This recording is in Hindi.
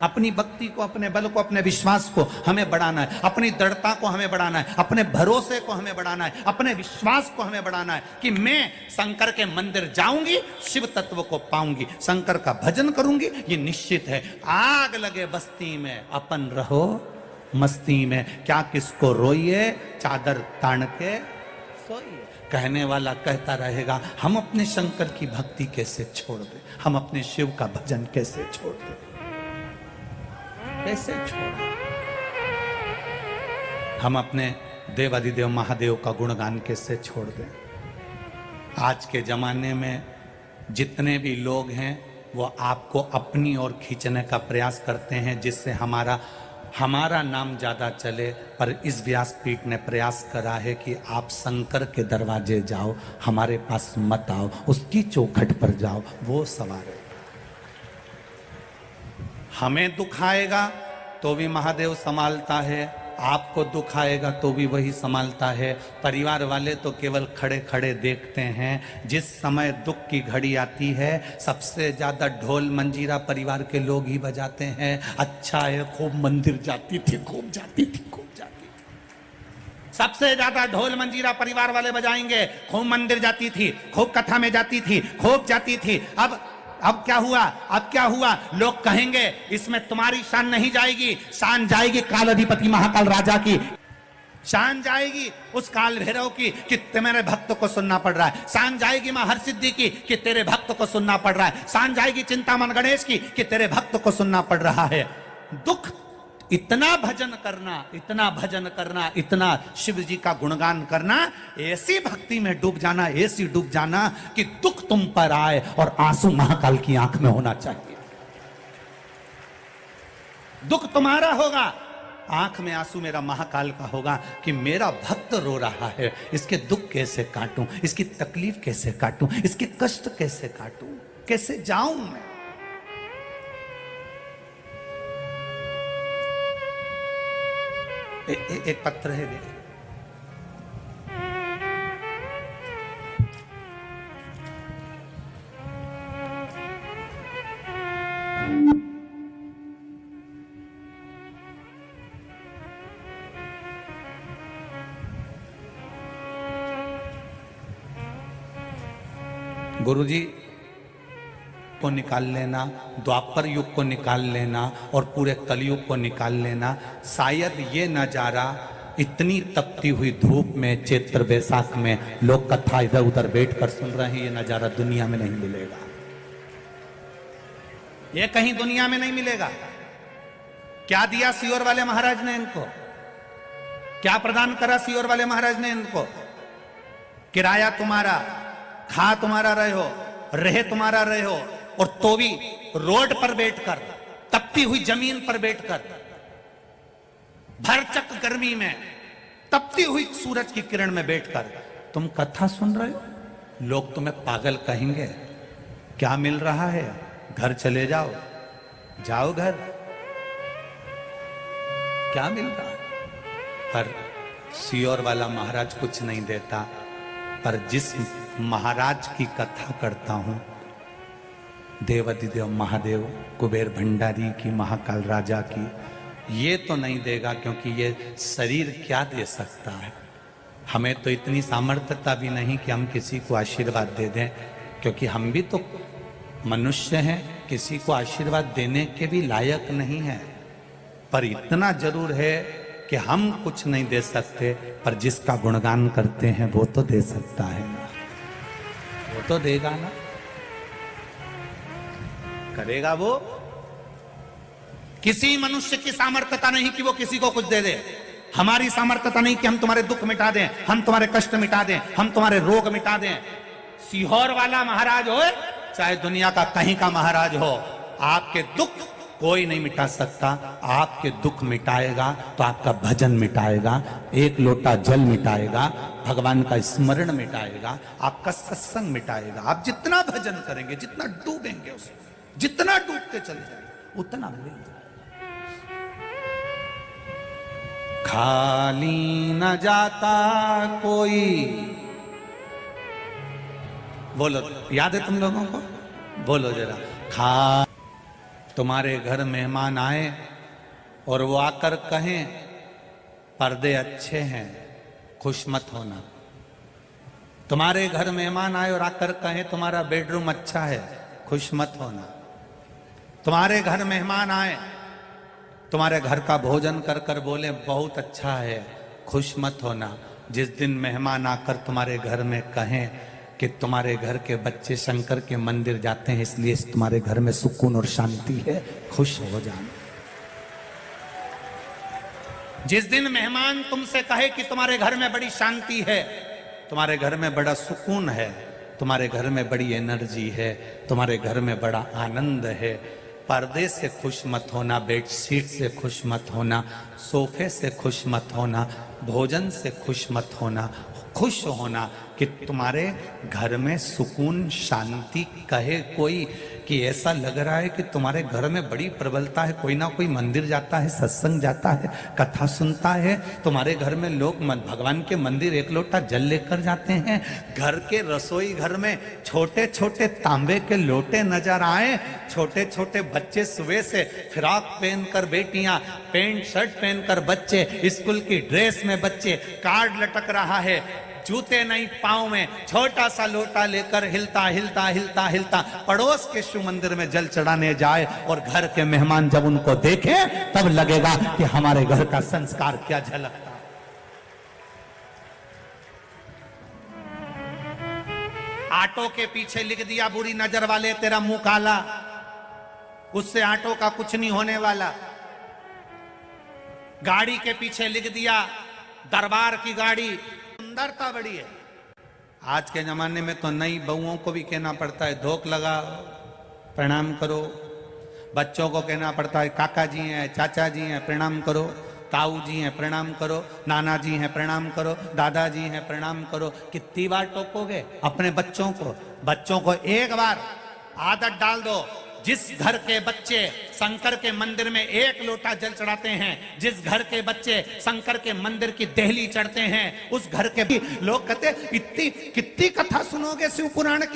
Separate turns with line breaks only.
अपनी भक्ति को, अपने बल को, अपने विश्वास को हमें बढ़ाना है, अपनी दृढ़ता को हमें बढ़ाना है, अपने भरोसे को हमें बढ़ाना है, अपने विश्वास को हमें बढ़ाना है कि मैं शंकर के मंदिर जाऊंगी, शिव तत्व को पाऊंगी, शंकर का भजन करूंगी, ये निश्चित है। आग लगे बस्ती में, अपन रहो मस्ती में, क्या किसको रोइए, चादर तान के सोइए। कहने वाला कहता रहेगा, हम अपने शंकर की भक्ति कैसे छोड़ दें, हम अपने शिव का भजन कैसे छोड़ दें, कैसे छोड़ा। हम अपने देवादिदेव महादेव का गुणगान कैसे छोड़ दें। आज के जमाने में जितने भी लोग हैं वो आपको अपनी ओर खींचने का प्रयास करते हैं, जिससे हमारा नाम ज्यादा चले। पर इस व्यासपीठ ने प्रयास करा है कि आप शंकर के दरवाजे जाओ, हमारे पास मत आओ, उसकी चौखट पर जाओ, वो सवार है। हमें दुख आएगा तो भी महादेव संभालता है, आपको दुख आएगा तो भी वही संभालता है। परिवार वाले तो केवल खड़े खड़े देखते हैं। जिस समय दुख की घड़ी आती है, सबसे ज्यादा ढोल मंजीरा परिवार के लोग ही बजाते हैं। अच्छा है, खूब मंदिर जाती थी, खूब जाती थी, खूब जाती थी। सबसे ज्यादा ढोल मंजीरा परिवार वाले बजाएंगे। खूब मंदिर जाती थी, खूब कथा में जाती थी, खूब जाती थी। अब क्या हुआ, अब क्या हुआ? लोग कहेंगे इसमें तुम्हारी शान नहीं जाएगी, शान जाएगी काल अधिपति महाकाल राजा की, शान जाएगी उस काल भैरव की कि मेरे भक्त को सुनना पड़ रहा है, शान जाएगी मां हरसिद्धि की कि तेरे भक्त को सुनना पड़ रहा है, शान जाएगी चिंतामन गणेश की कि तेरे भक्त को सुनना पड़ रहा है। दुख, इतना भजन करना, इतना भजन करना, इतना शिव जी का गुणगान करना, ऐसी भक्ति में डूब जाना, ऐसी डूब जाना कि दुख तुम पर आए और आंसू महाकाल की आंख में होना चाहिए। दुख तुम्हारा होगा, आंख में आंसू मेरा महाकाल का होगा कि मेरा भक्त रो रहा है, इसके दुख कैसे काटूं, इसकी तकलीफ कैसे काटूं, इसके कष्ट कैसे काटूं, कैसे जाऊं मैं। एक पत्र है, देखिए। गुरुजी को निकाल लेना, द्वापर युग को निकाल लेना और पूरे कलयुग को निकाल लेना। शायद ये नजारा इतनी तपती हुई धूप में, चैत्र बैसाख में लोग कथा इधर उधर बैठ कर सुन रहे हैं, ये नजारा दुनिया में नहीं मिलेगा, ये कहीं दुनिया में नहीं मिलेगा। क्या दिया सियोर वाले महाराज ने इनको, क्या प्रदान करा सियोर वाले महाराज ने इनको? किराया तुम्हारा, खा तुम्हारा रहे हो, रहे तुम्हारा रहे हो, और तो भी रोड पर बैठकर, तपती हुई जमीन पर बैठकर, भरचक गर्मी में, तपती हुई सूरज की किरण में बैठकर तुम कथा सुन रहे हो। लोग तुम्हें पागल कहेंगे। क्या मिल रहा है? घर चले जाओ, जाओ घर, क्या मिल रहा है? पर सियोर वाला महाराज कुछ नहीं देता। पर जिस महाराज की कथा करता हूं, देवादिदेव महादेव, कुबेर भंडारी की, महाकाल राजा की, ये तो नहीं देगा, क्योंकि ये शरीर क्या दे सकता है। हमें तो इतनी सामर्थ्यता भी नहीं कि हम किसी को आशीर्वाद दे दें, क्योंकि हम भी तो मनुष्य हैं, किसी को आशीर्वाद देने के भी लायक नहीं है। पर इतना जरूर है कि हम कुछ नहीं दे सकते, पर जिसका गुणगान करते हैं वो तो दे सकता है ना, वो तो देगा ना, करेगा वो। किसी मनुष्य की सामर्थ्यता नहीं कि वो किसी को कुछ दे दे। हमारी सामर्थ्यता नहीं कि हम तुम्हारे दुख मिटा दें, हम तुम्हारे कष्ट मिटा दें, हम तुम्हारे रोग मिटा दें। सीहोर वाला महाराज हो चाहे दुनिया का कहीं का महाराज हो, आपके दुख कोई नहीं मिटा सकता। आपके दुख मिटाएगा तो आपका भजन मिटाएगा, एक लोटा जल मिटाएगा, भगवान का स्मरण मिटाएगा, आपका सत्संग मिटाएगा। आप जितना भजन करेंगे, जितना डूबेंगे उसमें, जितना डूबते चले जाएंगे, उतना मिल जाएगा। खाली न जाता कोई, बोलो, याद है तुम लोगों को? बोलो जरा, तुम्हारे घर मेहमान आए और वो आकर कहें पर्दे अच्छे हैं, खुश मत होना। तुम्हारे घर मेहमान आए और आकर कहें तुम्हारा बेडरूम अच्छा है, खुश मत होना। तुम्हारे घर मेहमान आए, तुम्हारे घर का भोजन कर कर बोले बहुत अच्छा है, खुश मत होना। जिस दिन मेहमान आकर तुम्हारे घर में कहें कि तुम्हारे घर के बच्चे शंकर के मंदिर जाते हैं इसलिए तुम्हारे घर में सुकून और शांति है, खुश हो जाना। जिस दिन मेहमान तुमसे कहे कि तुम्हारे घर में बड़ी शांति है, तुम्हारे घर में बड़ा सुकून है, तुम्हारे घर में बड़ी एनर्जी है, तुम्हारे घर में बड़ा आनंद है, पर्दे से खुश मत होना, बेडशीट से खुश मत होना, सोफे से खुश मत होना, भोजन से खुश मत होना। खुश होना कि तुम्हारे घर में सुकून शांति। कहे कोई कि ऐसा लग रहा है कि तुम्हारे घर में बड़ी प्रबलता है, कोई ना कोई मंदिर जाता है, सत्संग जाता है, कथा सुनता है, तुम्हारे घर में लोग भगवान के मंदिर एक लोटा जल लेकर जाते हैं। घर के रसोई घर में छोटे छोटे तांबे के लोटे नजर आए, छोटे छोटे बच्चे सुबह से फ्रॉक पहनकर, बेटियां पैंट शर्ट पहनकर, बच्चे स्कूल की ड्रेस में, बच्चे कार्ड लटक रहा है, जूते नहीं पांव में, छोटा सा लोटा लेकर हिलता हिलता हिलता हिलता पड़ोस के शिव मंदिर में जल चढ़ाने जाए। और घर के मेहमान जब उनको देखे तब लगेगा कि हमारे घर का संस्कार क्या झलकता। आटो के पीछे लिख दिया बुरी नजर वाले तेरा मुंह काला, उससे आटो का कुछ नहीं होने वाला। गाड़ी के पीछे लिख दिया दरबार की गाड़ी, सुंदरता बड़ी है। आज के जमाने में तो नई बहुओं को भी कहना पड़ता है धोख लगा, प्रणाम करो। बच्चों को कहना पड़ता है काका जी हैं, चाचा जी हैं, प्रणाम करो। ताऊ जी हैं, प्रणाम करो। नाना जी हैं, प्रणाम करो। दादाजी हैं, प्रणाम करो। कितनी बार टोकोगे अपने बच्चों को? बच्चों को एक बार आदत डाल दो। जिस घर के बच्चे शंकर के मंदिर में एक लोटा जल चढ़ाते हैं, जिस घर के बच्चे शंकर के मंदिर की देहली चढ़ते हैं, उस घर के लोग कहते इतनी कितनी कथा सुनोगे शिव पुराण की।